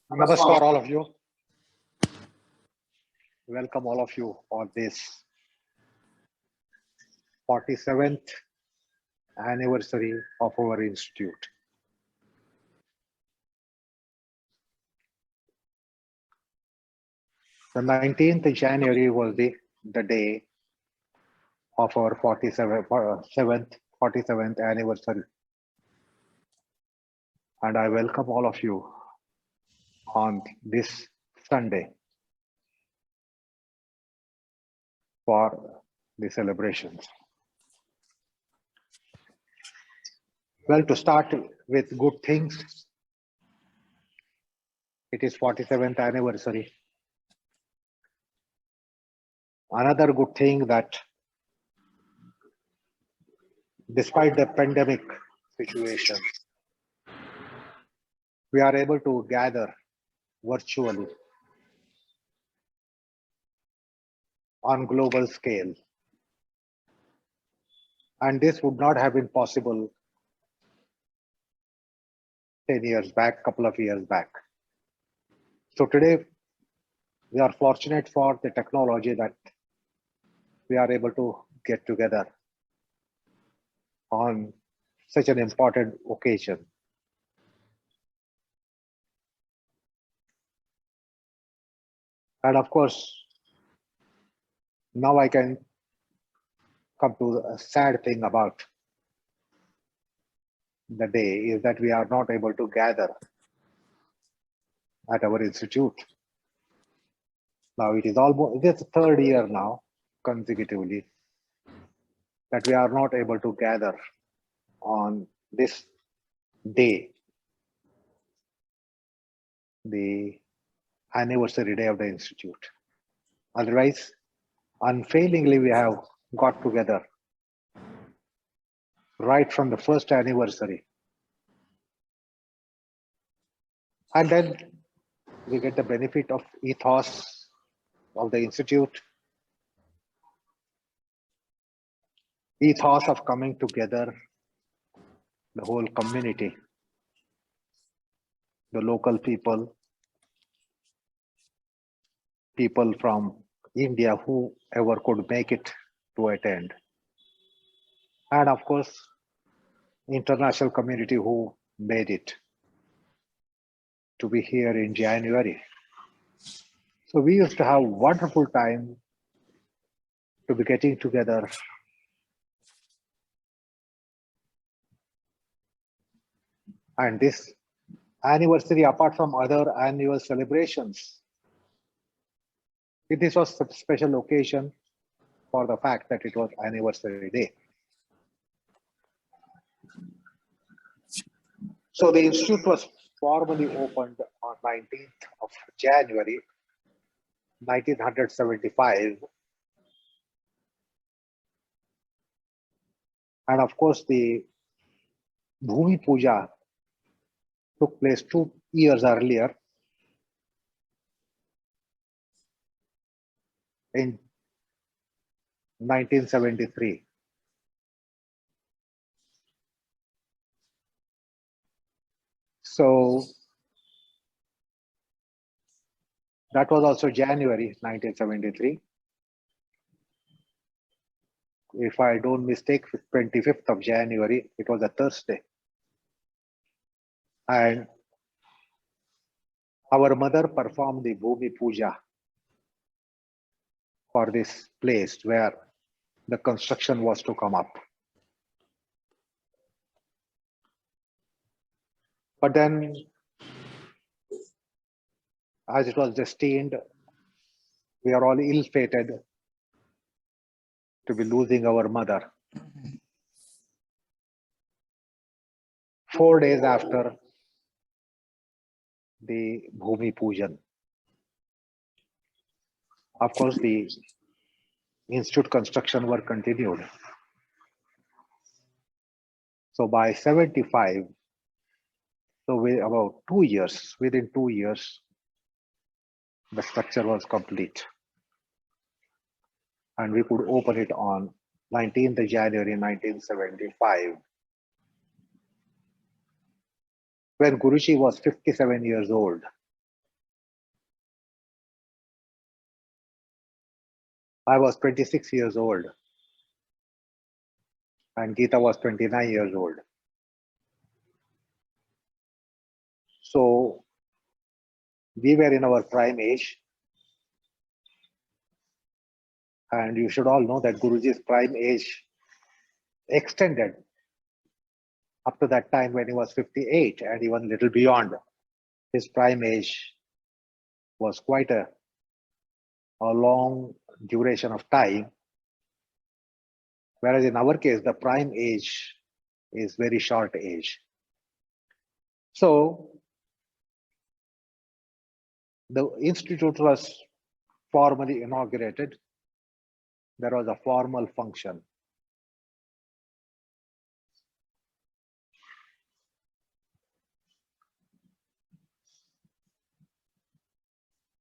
Namaskar, all of you. Welcome, all of you, on this 47th anniversary of our institute. The 19th January was the day of our 47th anniversary. And I welcome all of you on this Sunday for the celebrations. Well, to start with good things, it is 47th anniversary. Another good thing that despite the pandemic situation, we are able to gather virtually on global scale. And this would not have been possible 10 years back, couple of years back. So today, we are fortunate for the technology that we are able to get together on such an important occasion. And of course, now I can come to a sad thing about the day is that we are not able to gather at our institute. Now it is the third year now consecutively that we are not able to gather on this day, the anniversary day of the institute. Otherwise, unfailingly, we have got together right from the first anniversary. And then we get the benefit of ethos of the institute, ethos of coming together, the whole community, the local people, people from India, whoever could make it to attend. And of course, international community who made it to be here in January. So we used to have wonderful time to be getting together. And this anniversary, apart from other annual celebrations, this was a special occasion for the fact that it was anniversary day. So the institute was formally opened on 19th of January, 1975. And of course, the Bhoomi Pooja took place 2 years earlier in 1973. So that was also January 1973. If I don't mistake, 25th of January, it was a Thursday. And our mother performed the Bhoomi Puja for this place where the construction was to come up. But then, as it was destined, we are all ill-fated to be losing our mother. 4 days after the Bhoomi Pujan. Of course, the institute construction were continued. So by 75, so about 2 years, within 2 years, the structure was complete. And we could open it on 19th January 1975. When Guruji was 57 years old. I was 26 years old and Geeta was 29 years old. So we were in our prime age. And you should all know that Guruji's prime age extended up to that time when he was 58 and even little beyond. His prime age was quite a long duration of time. Whereas in our case, the prime age is very short age. So the institute was formally inaugurated. There was a formal function.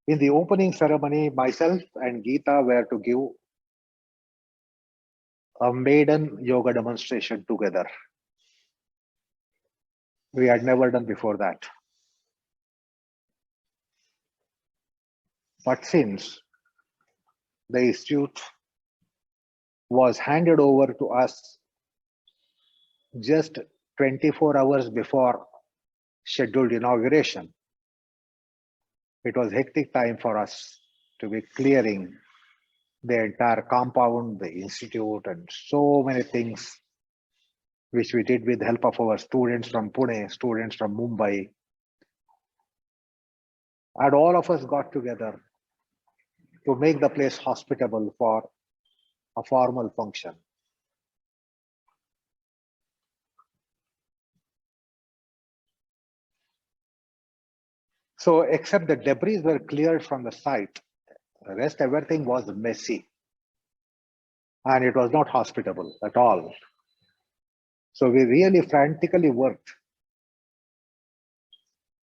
In the opening ceremony, myself and Geeta were to give a maiden yoga demonstration together. We had never done before that. But since the institute was handed over to us just 24 hours before scheduled inauguration, it was hectic time for us to be clearing the entire compound, the institute, and so many things which we did with the help of our students from Pune, students from Mumbai. And all of us got together to make the place hospitable for a formal function. So except the debris were cleared from the site, the rest everything was messy. And it was not hospitable at all. So we really frantically worked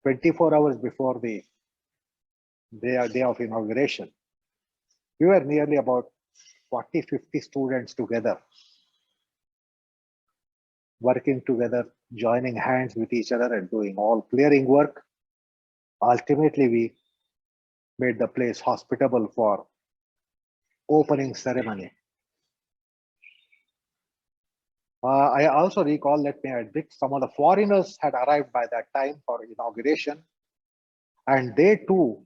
24 hours before the day of inauguration. We were nearly about 40, 50 students together, working together, joining hands with each other and doing all clearing work. Ultimately, we made the place hospitable for opening ceremony. I also recall, let me admit, some of the foreigners had arrived by that time for inauguration, and they too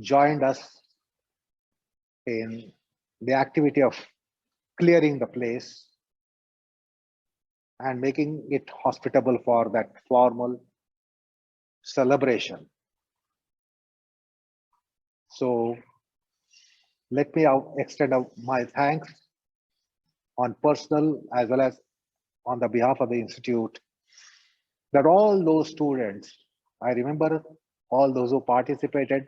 joined us in the activity of clearing the place and making it hospitable for that formal celebration. So let me extend my thanks on personal as well as on the behalf of the institute, that all those students, I remember all those who participated,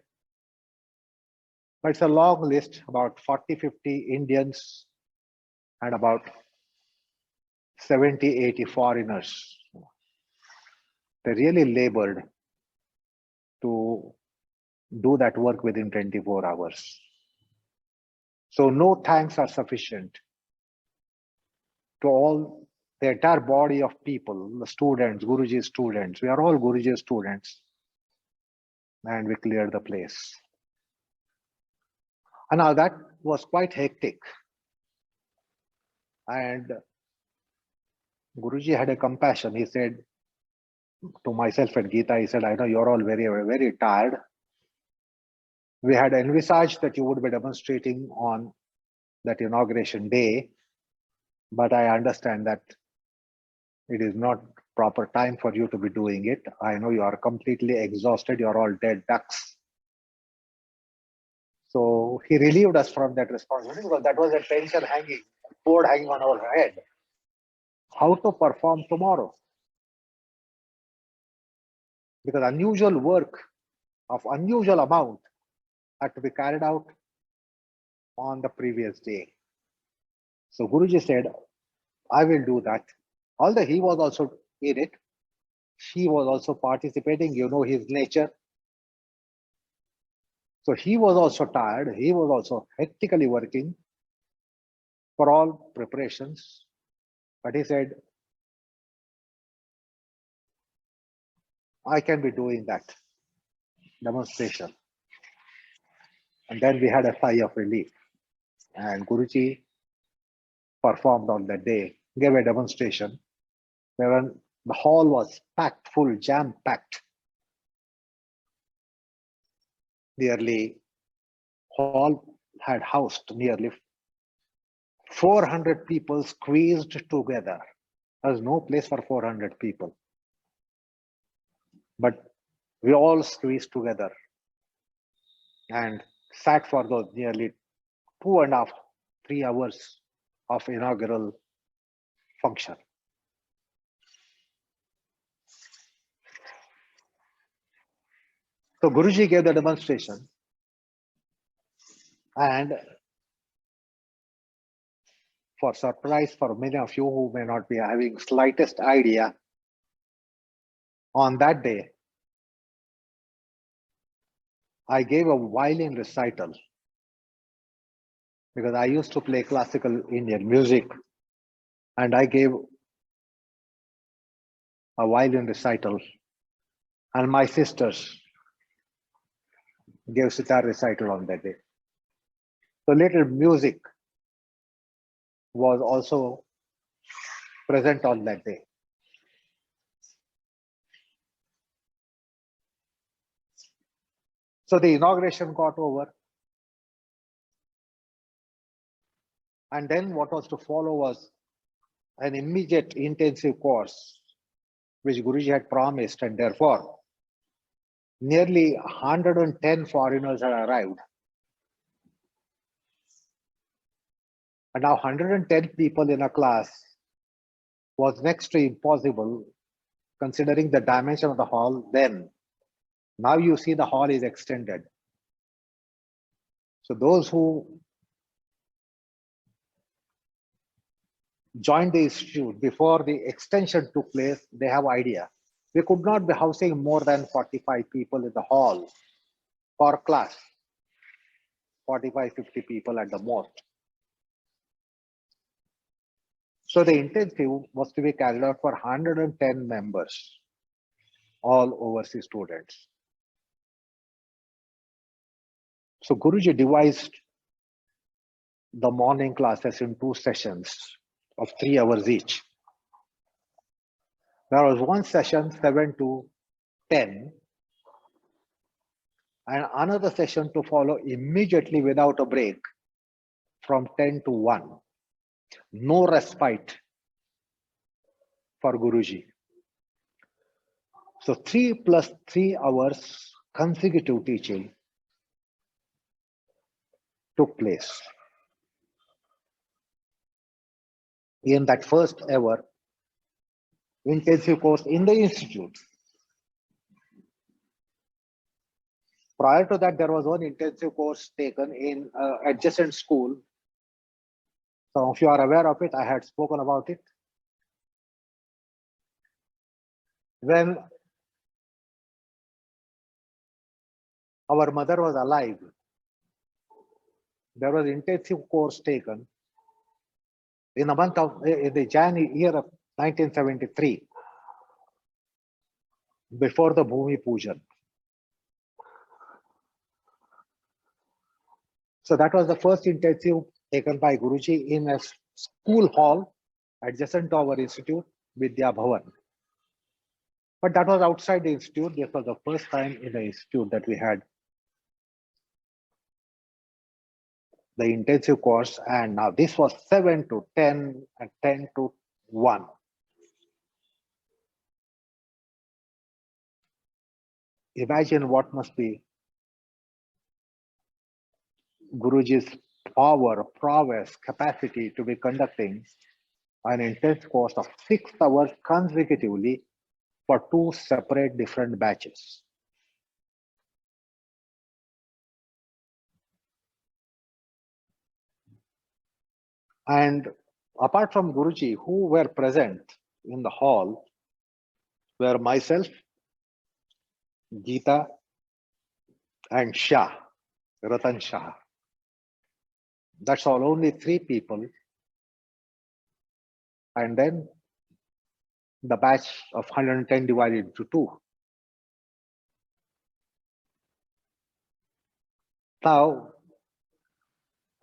but it's a long list, about 40, 50 Indians and about 70, 80 foreigners. They really labored to do that work within 24 hours. So no thanks are sufficient to all the entire body of people, the students, Guruji students. We are all Guruji students, and we cleared the place. And now that was quite hectic. And Guruji had a compassion. He said to myself and Geeta, he said, I know you're all very, very tired. We had envisaged that you would be demonstrating on that inauguration day, but I understand that it is not proper time for you to be doing it. I know you are completely exhausted. You're all dead ducks. So he relieved us from that responsibility because that was a tension hanging, cord hanging on our head. How to perform tomorrow? Because unusual work of unusual amount had to be carried out on the previous day. So Guruji said, I will do that. Although he was also in it, he was also participating, you know his nature. So he was also tired. He was also hectically working for all preparations. But he said, I can be doing that demonstration. And then we had a sigh of relief. And Guruji performed on that day, gave a demonstration where the hall was packed full, jam-packed. Nearly, hall had housed nearly 400 people squeezed together. There was no place for 400 people. But we all squeezed together and sat for those nearly 2.5, 3 hours of inaugural function. So Guruji gave the demonstration, and for surprise for many of you who may not be having slightest idea, on that day, I gave a violin recital because I used to play classical Indian music, and I gave a violin recital, and my sisters gave sitar recital on that day. So little music was also present on that day. So the inauguration got over. And then what was to follow was an immediate intensive course, which Guruji had promised, and therefore nearly 110 foreigners had arrived. And now 110 people in a class was next to impossible, considering the dimension of the hall then. Now you see the hall is extended. So those who joined the institute before the extension took place, they have idea. We could not be housing more than 45 people in the hall per class, 45, 50 people at the most. So the intensive was to be carried out for 110 members, all overseas students. So Guruji devised the morning classes in 2 sessions of 3 hours each. There was one session 7 to 10 and another session to follow immediately without a break from 10 to 1. No respite for Guruji. So 3 plus 3 hours consecutive teaching took place. In that first ever intensive course in the institute. Prior to that, there was one intensive course taken in adjacent school. Some of you are aware of it. I had spoken about it. When our mother was alive, there was intensive course taken in the month of in the January year of 1973, before the bhoomi poojan. So that was the first intensive taken by Guruji in a school hall adjacent to our institute, Vidya Bhavan. But that was outside the institute. This was the first time in the institute that we had the intensive course, and now this was 7 to 10 and 10 to 1. Imagine what must be Guruji's power, prowess, capacity to be conducting an intense course of 6 hours consecutively for 2 separate different batches. And apart from Guruji, who were present in the hall were myself, Geeta, and Shah, Ratan Shah. That's all, only 3 people. And then the batch of 110 divided into 2. Now,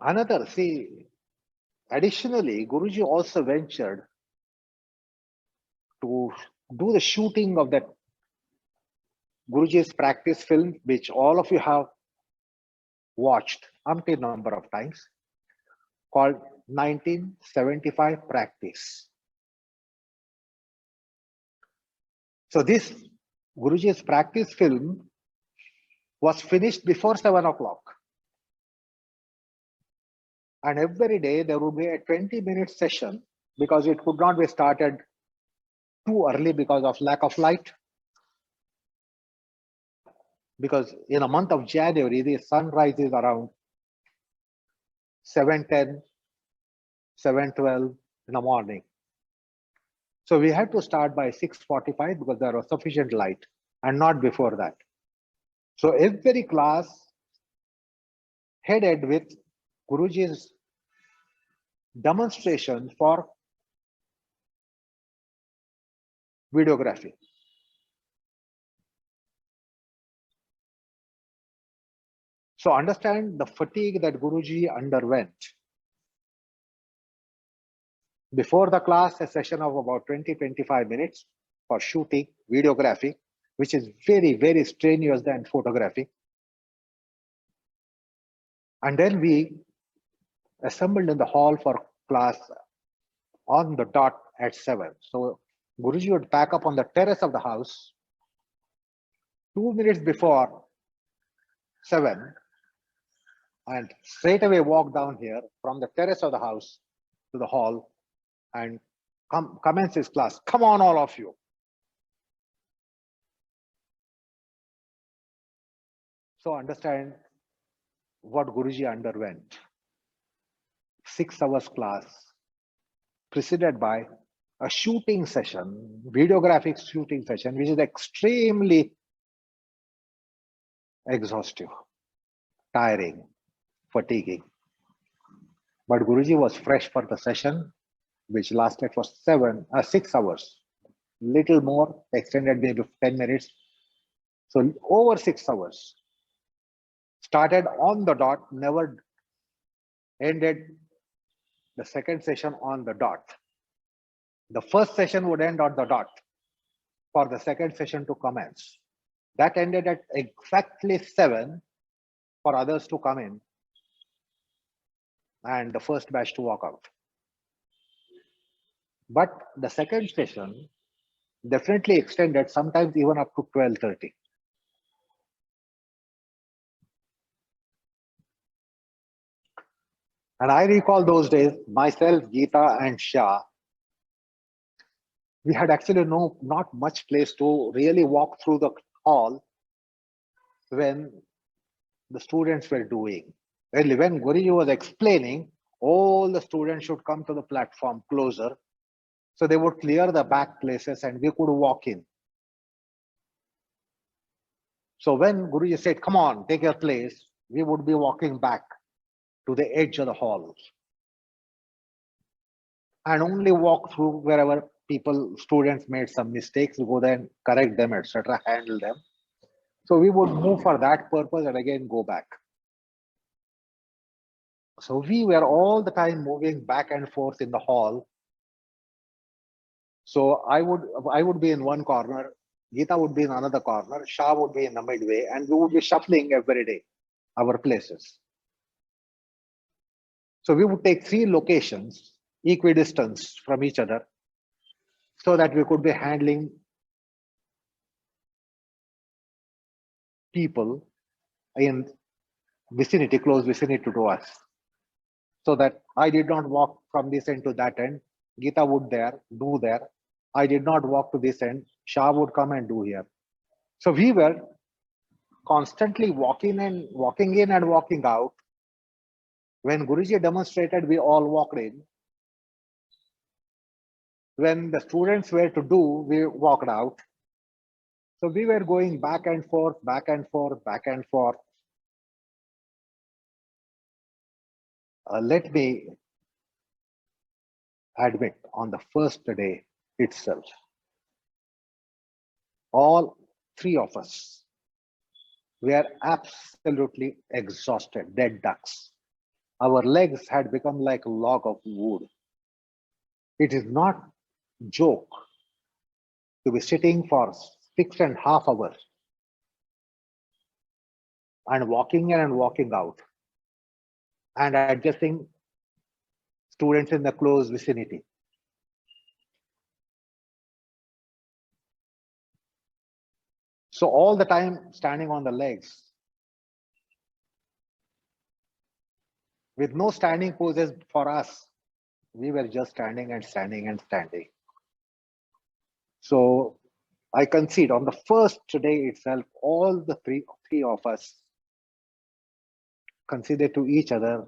Another, see, additionally, Guruji also ventured to do the shooting of that Guruji's practice film, which all of you have watched umpteen number of times, called 1975 Practice. So this Guruji's practice film was finished before 7 o'clock. And every day there would be a 20-minute session because it could not be started too early because of lack of light. Because in a month of January, the sun rises around 7:10, 7:12 in the morning. So we had to start by 6:45 because there was sufficient light and not before that. So every class headed with Guruji's demonstration for videography. So understand the fatigue that Guruji underwent. Before the class, a session of about 20-25 minutes for shooting, videography, which is very, very strenuous than photography. And then we assembled in the hall for class on the dot at 7. So Guruji would pack up on the terrace of the house 2 minutes before 7 and straight away walk down here from the terrace of the house to the hall and commence his class. Come on, all of you. So understand what Guruji underwent. 6 hours class preceded by a shooting session, videographic shooting session, which is extremely exhaustive, tiring, fatiguing. But Guruji was fresh for the session, which lasted for 6 hours, little more, extended maybe 10 minutes. So over 6 hours. Started on the dot, never ended the second session on the dot. The first session would end on the dot for the second session to commence. That ended at exactly 7 for others to come in and the first batch to walk out. But the second session definitely extended, sometimes even up to 12:30. And I recall those days, myself, Geeta and Shah, we had actually not much place to really walk through the hall when the students were doing. When Guruji was explaining, all the students should come to the platform closer. So they would clear the back places and we could walk in. So when Guruji said, come on, take your place, we would be walking back to the edge of the hall and only walk through wherever students made some mistakes, go there and correct them, etc., handle them. So we would move for that purpose and again go back. So we were all the time moving back and forth in the hall. So I would be in one corner, Geeta would be in another corner, Shah would be in the midway, and we would be shuffling every day our places. So we would take 3 locations equidistant from each other so that we could be handling people in vicinity, close vicinity to us. So that I did not walk from this end to that end, Geeta would do there. I did not walk to this end, Shah would come and do here. So we were constantly walking in and walking out. When Guruji demonstrated, we all walked in. When the students were to do, we walked out. So we were going back and forth, back and forth, back and forth. Let me admit, on the first day itself, all 3 of us were absolutely exhausted, dead ducks. our legs had become like a log of wood. It is not joke to be sitting for 6.5 hours and walking in and walking out and adjusting students in the close vicinity. So all the time standing on the legs with no standing poses for us. We were just standing and standing and standing. So I concede on the first day itself, all the three of us considered to each other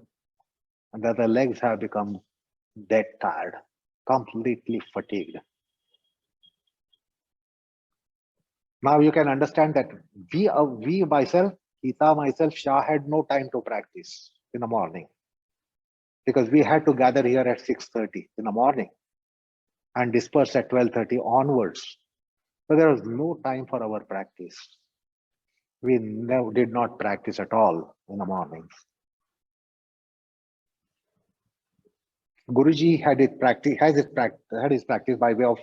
that the legs have become dead tired, completely fatigued. Now you can understand that we myself, Geeta, myself, Shah had no time to practice in the morning because we had to gather here at 6:30 in the morning and disperse at 12:30 onwards. So there was no time for our practice. We did not practice at all in the mornings. Guruji had his practice by way of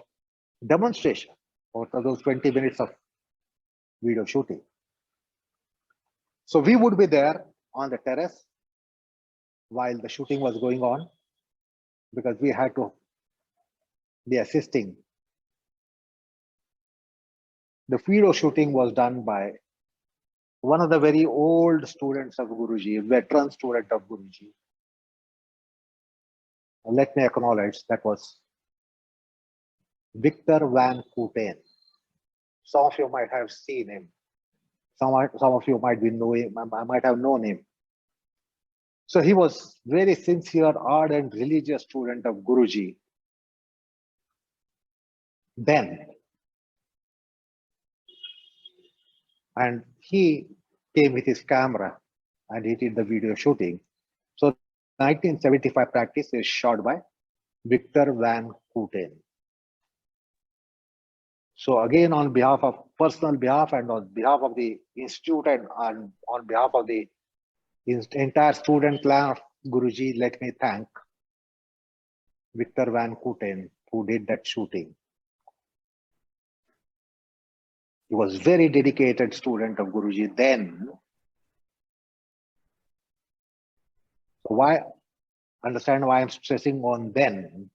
demonstration for those 20 minutes of video shooting. So we would be there on the terrace while the shooting was going on because we had to be assisting. The video shooting was done by one of the very old students of Guruji, veteran student of Guruji. Let me acknowledge that was Victor Van Kooten. Some of you might have seen him. Some of you might have known him. So he was very sincere, ardent, religious student of Guruji. Then, and he came with his camera and he did the video shooting. So 1975 practice is shot by Victor Van Kooten. So again, on behalf of personal behalf and on behalf of the institute and on behalf of the entire student clan of Guruji, let me thank Victor Van Kooten who did that shooting. He was very dedicated student of Guruji then. So understand why I'm stressing on then?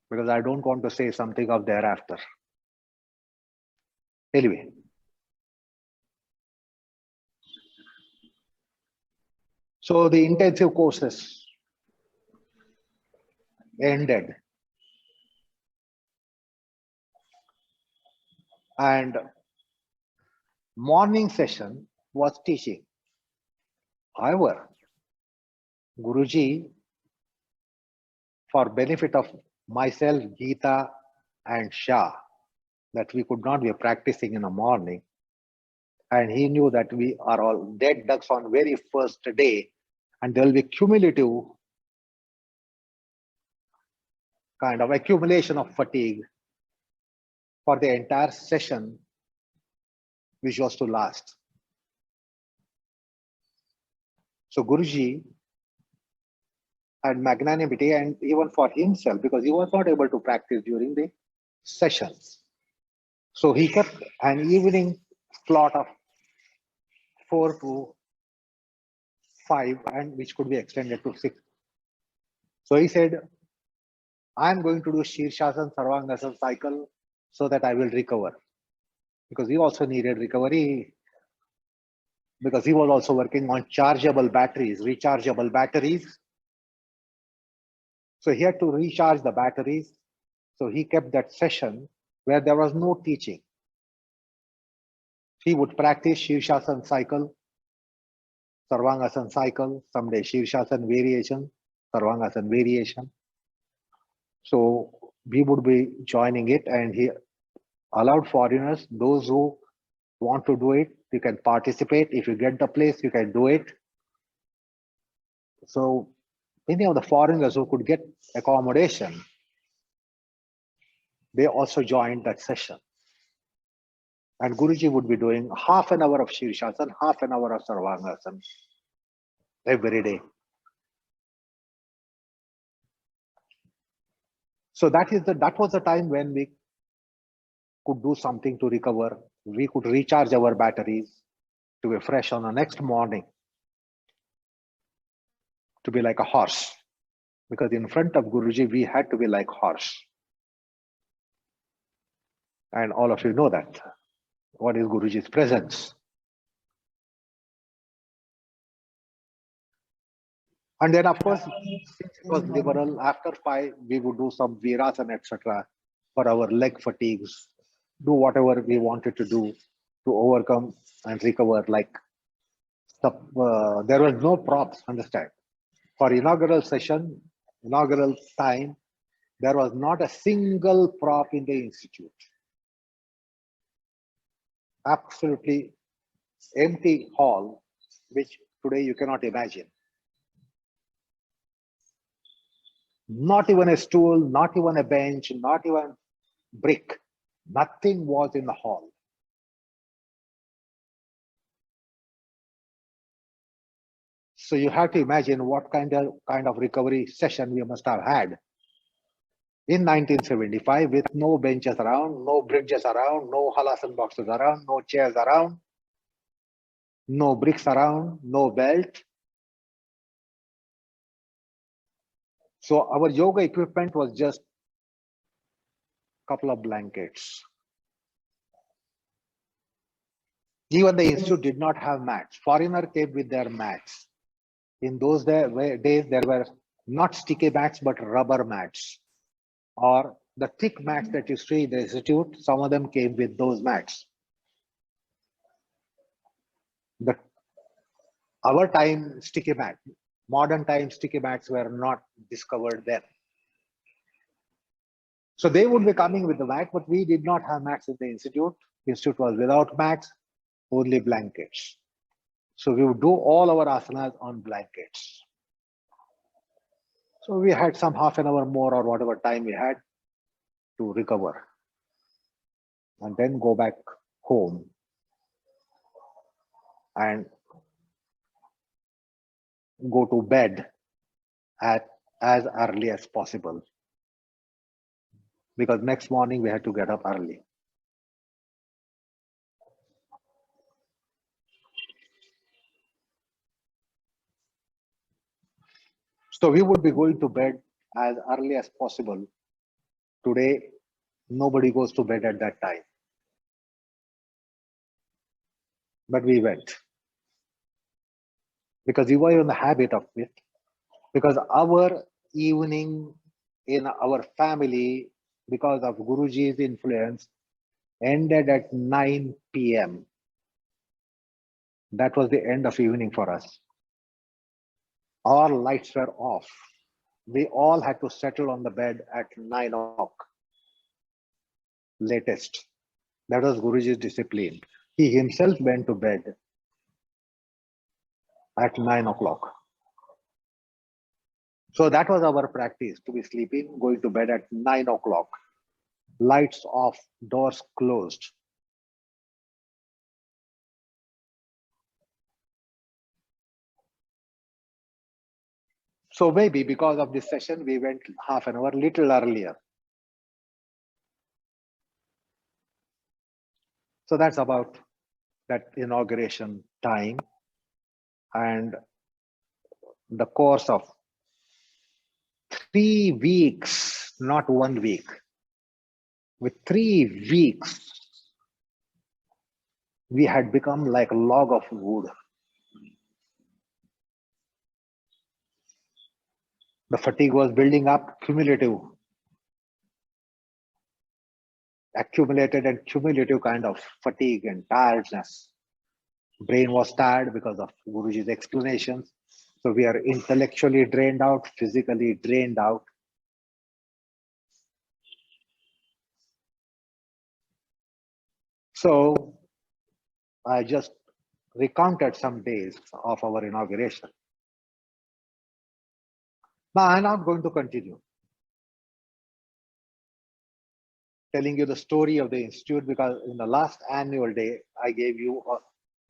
Because I don't want to say something of thereafter. Anyway. So the intensive courses ended. And morning session was teaching. However, Guruji, for benefit of myself, Geeta and Shah, that we could not be practicing in the morning, and he knew that we are all dead ducks on very first day, and there will be cumulative kind of accumulation of fatigue for the entire session, which was to last. So Guruji had magnanimity, and even for himself, because he was not able to practice during the sessions. So he kept an evening slot of 4 to 5, and which could be extended to 6. So he said, I'm going to do Shirshasan Sarvangasana cycle so that I will recover. Because he also needed recovery, because he was also working on chargeable batteries, rechargeable batteries. So he had to recharge the batteries. So he kept that session where there was no teaching. He would practice Shirshasan cycle, Sarvangasana cycle, someday Shirshasan variation, Sarvangasana variation. So we would be joining it, and he allowed foreigners, those who want to do it, you can participate. If you get the place, you can do it. So many of the foreigners who could get accommodation, they also joined that session. And Guruji would be doing half an hour of Shirshasan, half an hour of Sarvangasana. every day. So that was the time when we could do something to recover. We could recharge our batteries to be fresh on the next morning, to be like a horse. Because in front of Guruji, we had to be like horse. And all of you know that. What is Guruji's presence? And then, of course, since it was liberal, after 5, we would do some virasana, etc. for our leg fatigues, do whatever we wanted to do to overcome and recover. Like, there was no props, understand. For inaugural session, inaugural time, there was not a single prop in the institute. Absolutely empty hall, which today you cannot imagine. Not even a stool, not even a bench, not even brick. Nothing was in the hall. So you have to imagine what kind of recovery session we must have had in 1975, with no benches around, no bridges around, no halasan boxes around, no chairs around, no bricks around, no belt. So our yoga equipment was just a couple of blankets. Even the institute did not have mats. Foreigner came with their mats. In those days, there were not sticky mats, but rubber mats, or the thick mats that you see in the institute. Some of them came with those mats. Our time sticky mat, modern time sticky mats were not discovered then. So they would be coming with the mat, but we did not have mats in the institute. Institute was without mats, only blankets. So we would do all our asanas on blankets. So we had some half an hour more or whatever time we had to recover and then go back home and go to bed at as early as possible, because next morning we had to get up early. So we would be going to bed as early as possible. Today, nobody goes to bed at that time. But we went. Because we were in the habit of it. Because our evening in our family, because of Guruji's influence, ended at 9 p.m. That was the end of evening for us. All lights were off. We all had to settle on the bed at 9 o'clock. Latest. That was Guruji's discipline. He himself went to bed at 9 o'clock. So that was our practice, to be sleeping, going to bed at 9 o'clock. Lights off, doors closed. So maybe because of this session, we went half an hour little earlier. So that's about that inauguration time. And the course of 3 weeks, not 1 week, with 3 weeks, we had become like a log of wood. The fatigue was building up, accumulated and cumulative kind of fatigue and tiredness. Brain was tired because of Guruji's explanations. So we are intellectually drained out, physically drained out. So I just recounted some days of our inauguration. Now I'm not going to continue telling you the story of the institute, because in the last annual day, I gave you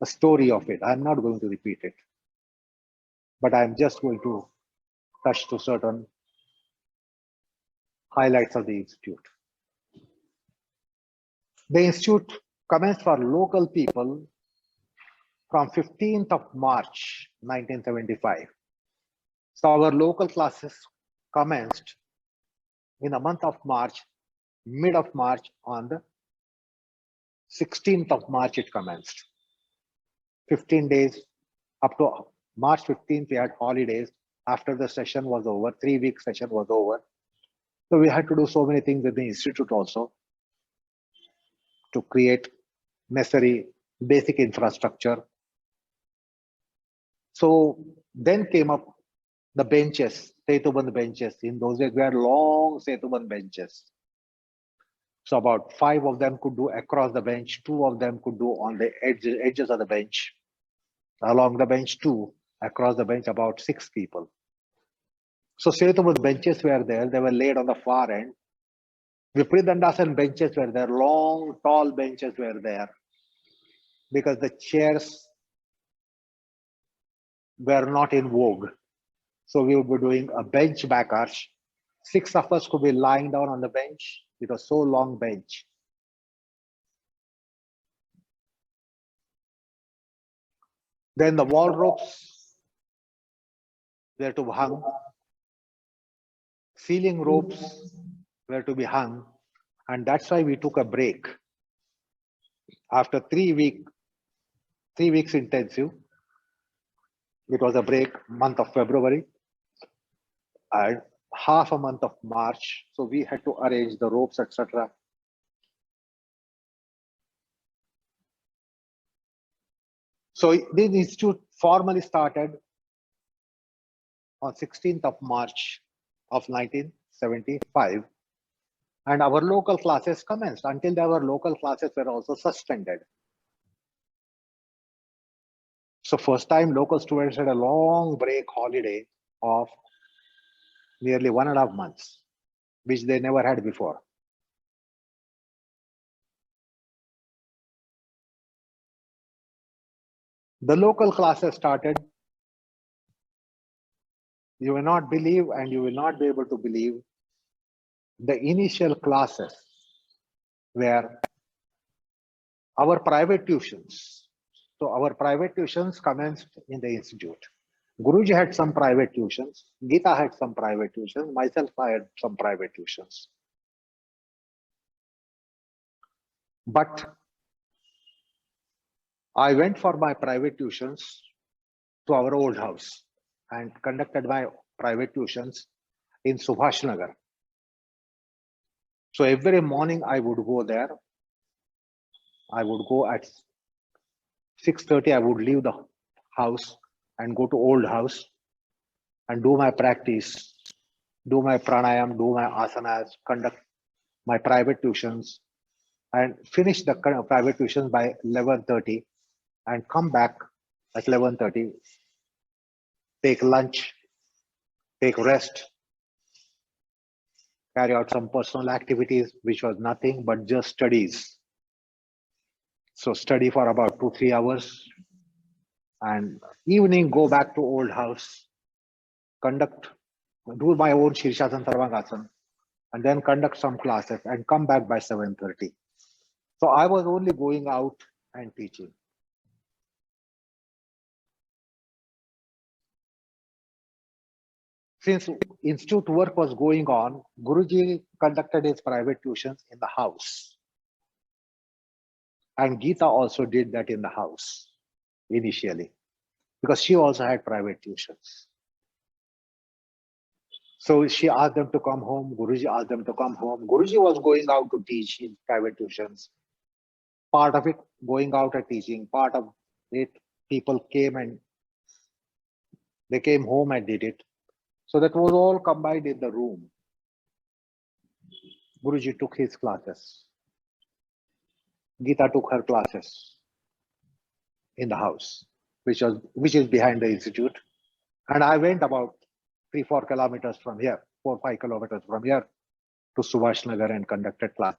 a story of it. I'm not going to repeat it. but I'm just going to touch to certain highlights of the institute. The institute commenced for local people from 15th of March 1975. So our local classes commenced in the month of March, mid of March, on the 16th of March it commenced. 15 days up to March 15th, we had holidays. After the session was over, 3-week session was over. So we had to do so many things at the institute also to create necessary basic infrastructure. So then came up the benches, Setuband benches. In those days, we had long Setuband benches. So about 5 of them could do across the bench, 2 of them could do on the edges of the bench. Along the bench, 2, across the bench, about 6 people. So Setuband benches were there, they were laid on the far end. Vipridandasan benches were there, long, tall benches were there, because the chairs were not in vogue. So we would be doing a bench back arch. 6 of us could be lying down on the bench. It was so long bench. Then the wall ropes were to be hung. Ceiling ropes were to be hung. And that's why we took a break. After 3 weeks intensive, it was a break, month of February and half a month of March. So we had to arrange the ropes, etc. So the institute formally started on 16th of March of 1975. And our local classes commenced. Until then, our local classes were also suspended. So first time local students had a long break holiday of nearly 1.5 months, which they never had before. The local classes started. You will not believe, and you will not be able to believe, the initial classes were our private tuitions. So our private tuitions commenced in the institute. Guruji had some private tuitions, Geeta had some private tuitions, myself I had some private tuitions. But I went for my private tuitions to our old house and conducted my private tuitions in Subhash Nagar. So every morning I would go there. I would go at 6:30, I would leave the house and go to old house and do my practice, do my pranayam, do my asanas, conduct my private tuitions and finish the private tuitions by 11:30 and come back at 11:30, take lunch, take rest, carry out some personal activities, which was nothing but just studies. So study for about 2-3 hours and evening go back to old house, conduct, do my own Shirshasan Sarvangasan and then conduct some classes and come back by 7:30. So I was only going out and teaching. Since institute work was going on, Guruji conducted his private tuitions in the house. And Geeta also did that in the house initially, because she also had private tuitions. So she asked them to come home. Guruji asked them to come home. Guruji was going out to teach in private tuitions. Part of it going out and teaching, part of it people came and they came home and did it. So that was all combined in the room. Guruji took his classes. Geeta took her classes in the house, which is behind the institute. And I went about 3-4 kilometers from here, 4-5 kilometers from here to Subhash Nagar and conducted class.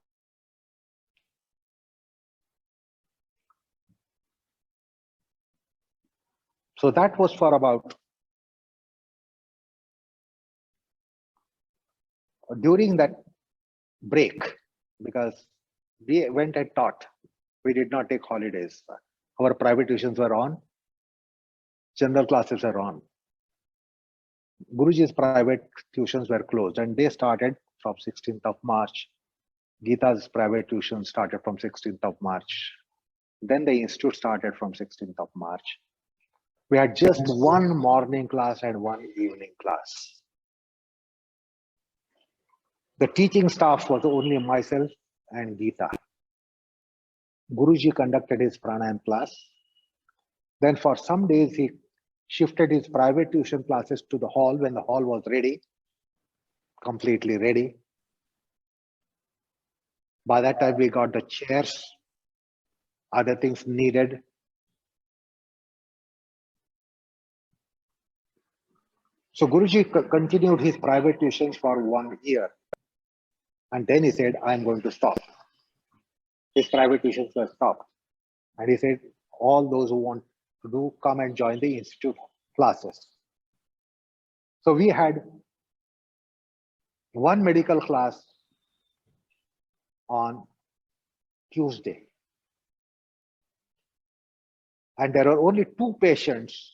So that was for about during that break, because we went and taught, we did not take holidays. Our private tuitions were on, general classes were on. Guruji's private tuitions were closed and they started from 16th of March. Geeta's private tuition started from 16th of March. Then the institute started from 16th of March. We had just one morning class and one evening class. The teaching staff was only myself and Geeta. Guruji conducted his pranayam class. Then for some days, he shifted his private tuition classes to the hall when the hall was ready, completely ready. By that time, we got the chairs, other things needed. So Guruji continued his private tuitions for 1 year. And then he said, I'm going to stop. His private tuitions were stopped. And he said, all those who want to do, come and join the institute classes. So we had one medical class on Tuesday. And there were only 2 patients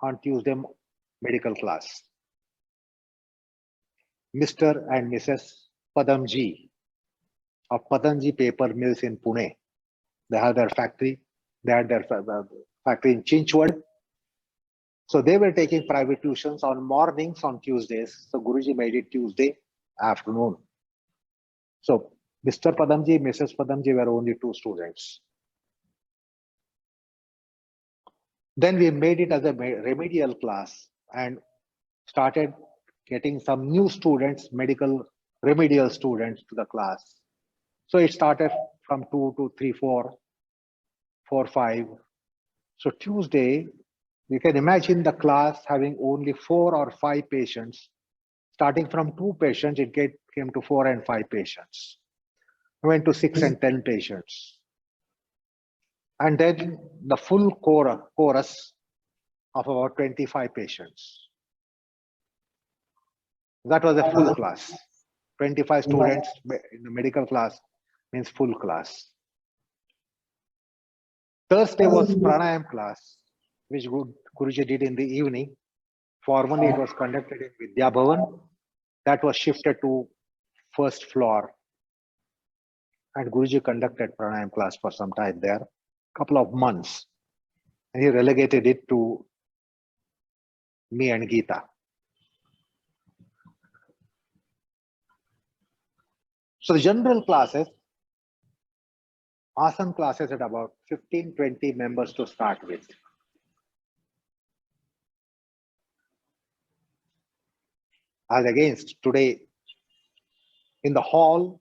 on Tuesday medical class. Mr. and Mrs. Padamji of Patanji Paper Mills in Pune. They have their factory. They had their factory in Chinchwad. So they were taking private tuitions on mornings on Tuesdays. So Guruji made it Tuesday afternoon. So Mr. Padamji, Mrs. Padamji were only 2 students. Then we made it as a remedial class and started getting some new students, medical remedial students to the class. So it started from 2 to 3, 4, 4, 5. So Tuesday, you can imagine the class having only 4 or 5 patients. Starting from 2 patients, it came to 4 and 5 patients. We went to 6 and 10 patients. And then the full chorus of about 25 patients. That was a full class. 25 students in the medical class means full class. Thursday was pranayam class, which Guruji did in the evening. Formerly it was conducted in Vidya Bhavan. That was shifted to first floor. And Guruji conducted pranayam class for some time there, couple of months. And he relegated it to me and Geeta. So the general classes, awesome classes at about 15-20 members to start with. As against today, in the hall,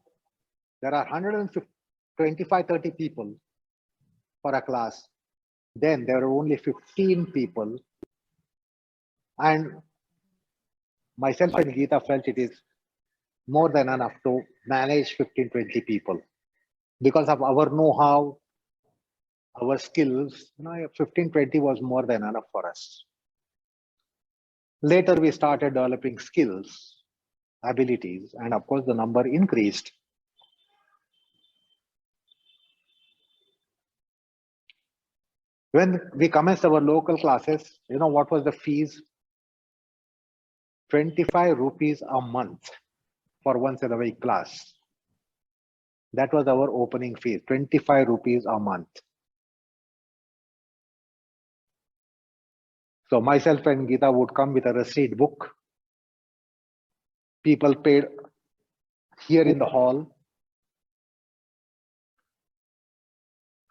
there are 125-30 people for a class. Then there are only 15 people. And myself and Geeta felt it is more than enough to manage 15-20 people. Because of our know-how, our skills, 15-20 was more than enough for us. Later, we started developing skills, abilities, and of course, the number increased. When we commenced our local classes, what was the fees? 25 rupees a month for once in a week class. That was our opening fee, 25 rupees a month. So myself and Geeta would come with a receipt book. People paid here in the hall.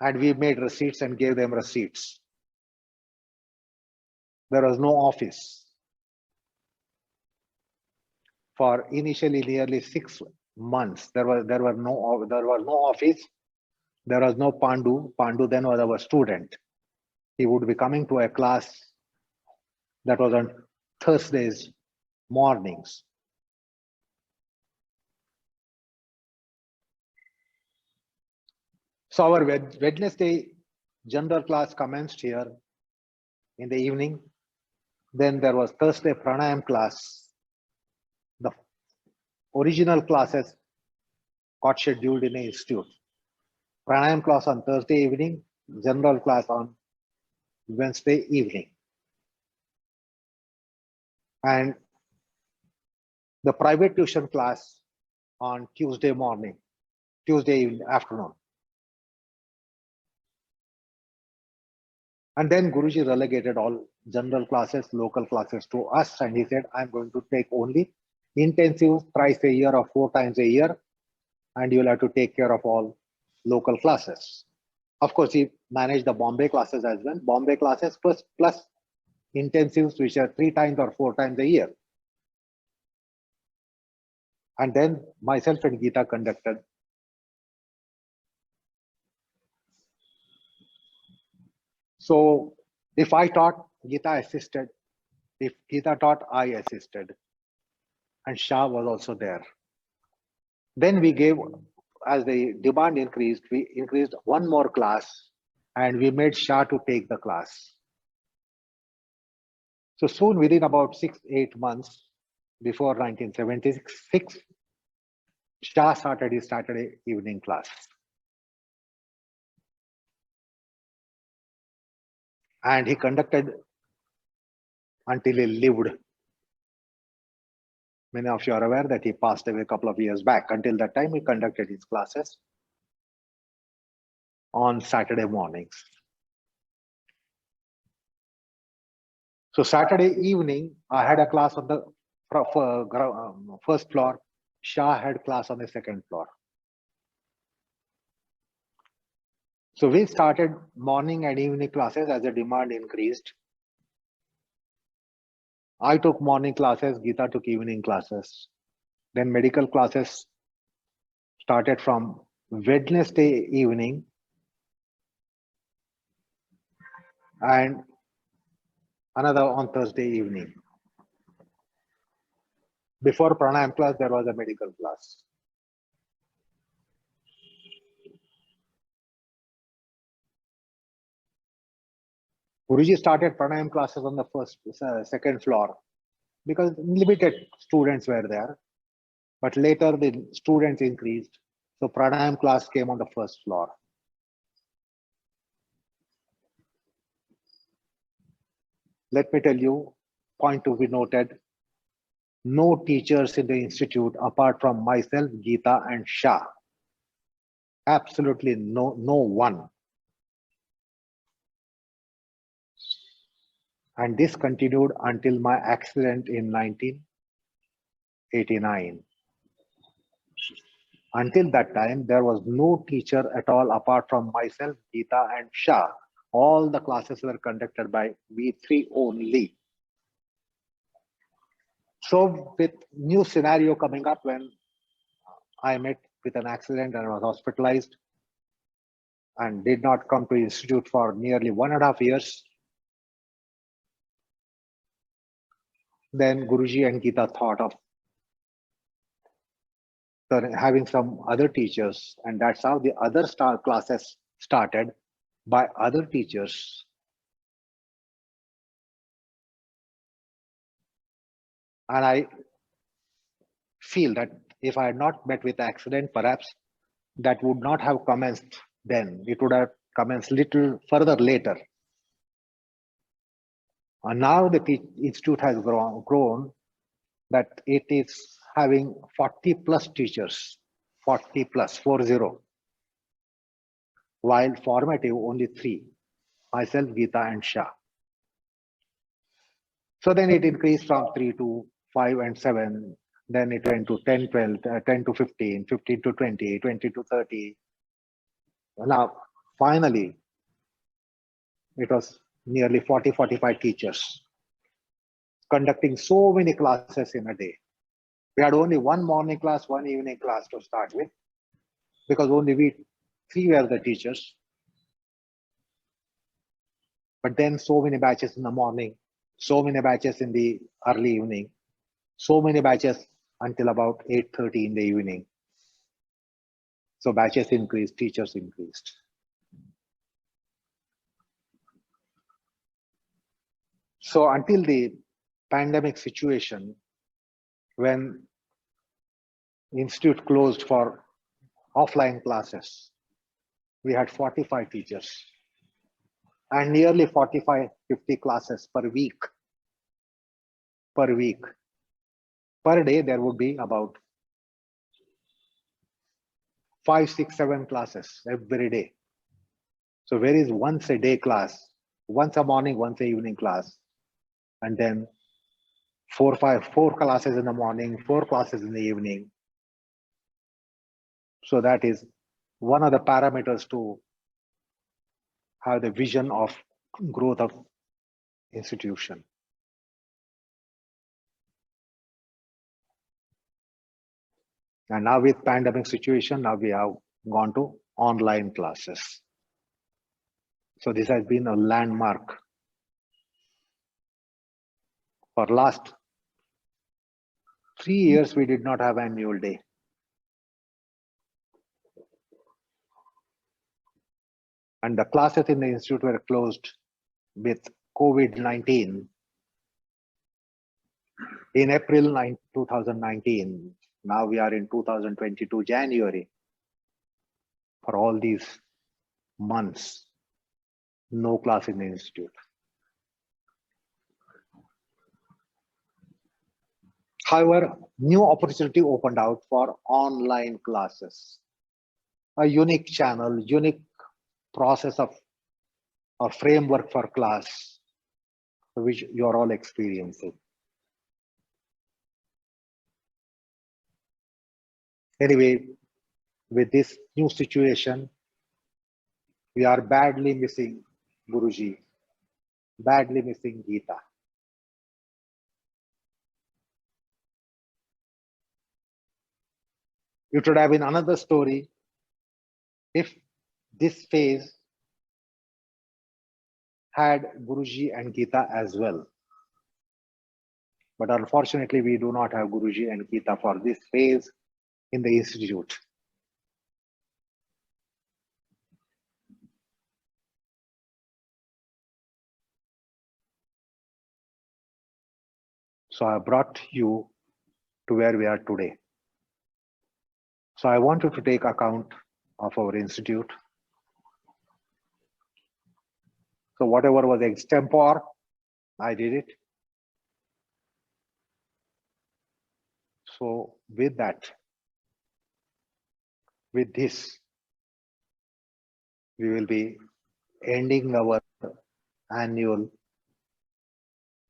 And we made receipts and gave them receipts. There was no office. For initially nearly 6 months, there was no office. There was no Pandu. Pandu then was our student. He would be coming to a class that was on Thursdays mornings. So our Wednesday general class commenced here in the evening. Then there was Thursday pranayam class. The original classes got scheduled in the institute. Pranayam class on Thursday evening, general class on Wednesday evening. And the private tuition class on Tuesday morning, Tuesday afternoon. And then Guruji relegated all general classes, local classes to us. And he said, I'm going to take only intensive thrice a year or 4 times a year. And you'll have to take care of all local classes. Of course, he managed the Bombay classes as well. Bombay classes plus intensives, which are 3 times or 4 times a year. And then myself and Geeta conducted. So if I taught, Geeta assisted. If Geeta taught, I assisted. And Shah was also there. Then we gave, as the demand increased, we increased 1 more class and we made Shah to take the class. So soon, within about 6-8 months before 1976, Shah started his Saturday evening class. And he conducted until he lived. Many of you are aware that he passed away a couple of years back. Until that time, he conducted his classes on Saturday mornings. So Saturday evening, I had a class on the first floor. Shah had class on the second floor. So we started morning and evening classes as the demand increased. I took morning classes, Geeta took evening classes. Then medical classes started from Wednesday evening and another on Thursday evening. Before pranayam class, there was a medical class. Guruji started pranayam classes on the second floor because limited students were there. But later the students increased. So pranayam class came on the first floor. Let me tell you, point to be noted, no teachers in the institute apart from myself, Geeta and Shah. Absolutely no one. And this continued until my accident in 1989. Until that time, there was no teacher at all apart from myself, Geeta and Shah. All the classes were conducted by we 3 only. So with new scenario coming up when I met with an accident and was hospitalized and did not come to institute for nearly 1.5 years, then Guruji and Geeta thought of having some other teachers, and that's how the other classes started by other teachers. And I feel that if I had not met with the accident, perhaps that would not have commenced then. It would have commenced little further later. And now the institute has grown that it is having 40 plus teachers, 40 plus, 40. While formative only 3, myself, Geeta and Shah. So then it increased from 3 to 5 and 7. Then it went to 10, 12, 10 to 15, 15 to 20, 20 to 30. Now, finally, it was nearly 40, 45 teachers conducting so many classes in a day. We had only 1 morning class, 1 evening class to start with, because only we 3 were the teachers. But then so many batches in the morning, so many batches in the early evening, so many batches until about 8:30 in the evening. So batches increased, teachers increased. So until the pandemic situation, when institute closed for offline classes. We had 45 teachers and nearly 45, 50 classes per week. Per week. Per day, there would be about 5, 6, 7 classes every day. So where is once a day class, once a morning, once a evening class, and then 4 classes in the morning, 4 classes in the evening. So that is one of the parameters to have the vision of growth of institution. And now with pandemic situation, now we have gone to online classes. So this has been a landmark. For last 3 years, we did not have annual day. And the classes in the institute were closed with COVID-19 in April 2019. Now we are in 2022 January. For all these months, no class in the institute. However, new opportunity opened out for online classes. A unique channel, unique process of or framework for class, which you're all experiencing. Anyway, with this new situation, we are badly missing Guruji, badly missing Geeta. It would have been another story if this phase had Guruji and Geeta as well. But unfortunately, we do not have Guruji and Geeta for this phase in the institute. So I brought you to where we are today. So I want you to take account of our institute. So whatever was extempore, I did it. So with that, with this, we will be ending our annual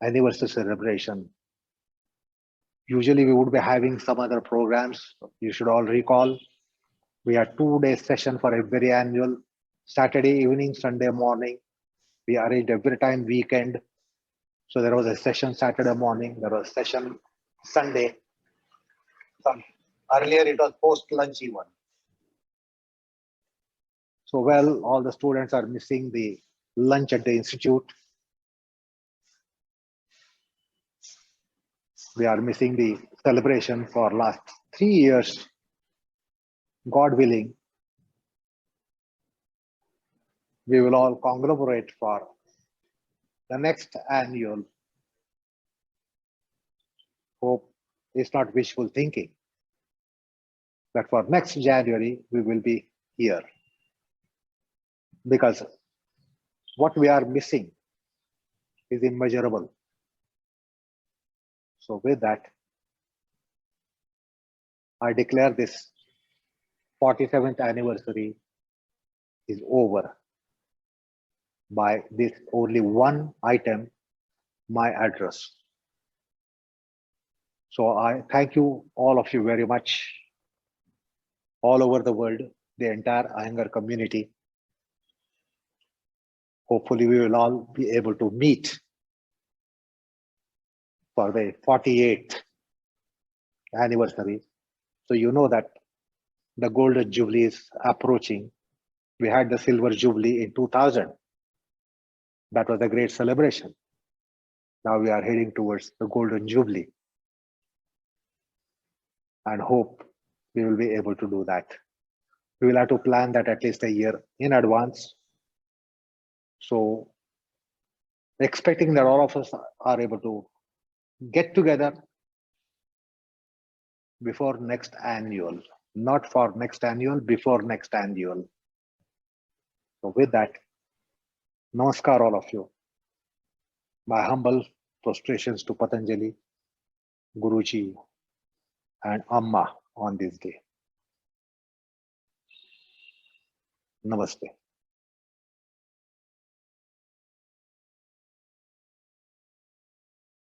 anniversary celebration. Usually we would be having some other programs. You should all recall, we had 2-day session for every annual, Saturday evening, Sunday morning. We arranged every time weekend. So there was a session Saturday morning, there was a session Sunday. Earlier it was post-lunch even. So well, all the students are missing the lunch at the institute. We are missing the celebration for last 3 years. God willing, we will all conglomerate for the next annual. Hope is not wishful thinking. But for next January, we will be here. Because what we are missing is immeasurable. So with that, I declare this 47th anniversary is over by this only one item, my address. So I thank you, all of you very much, all over the world, the entire Iyengar community. Hopefully we will all be able to meet for the 48th anniversary. So you know that the golden jubilee is approaching. We had the silver jubilee in 2000. That was a great celebration. Now we are heading towards the golden jubilee. And hope we will be able to do that. We will have to plan that at least a year in advance. So expecting that all of us are able to get together before next annual, not for next annual, before next annual. So with that, namaskar all of you. My humble prostrations to Patanjali, Guruji and Amma on this day. Namaste.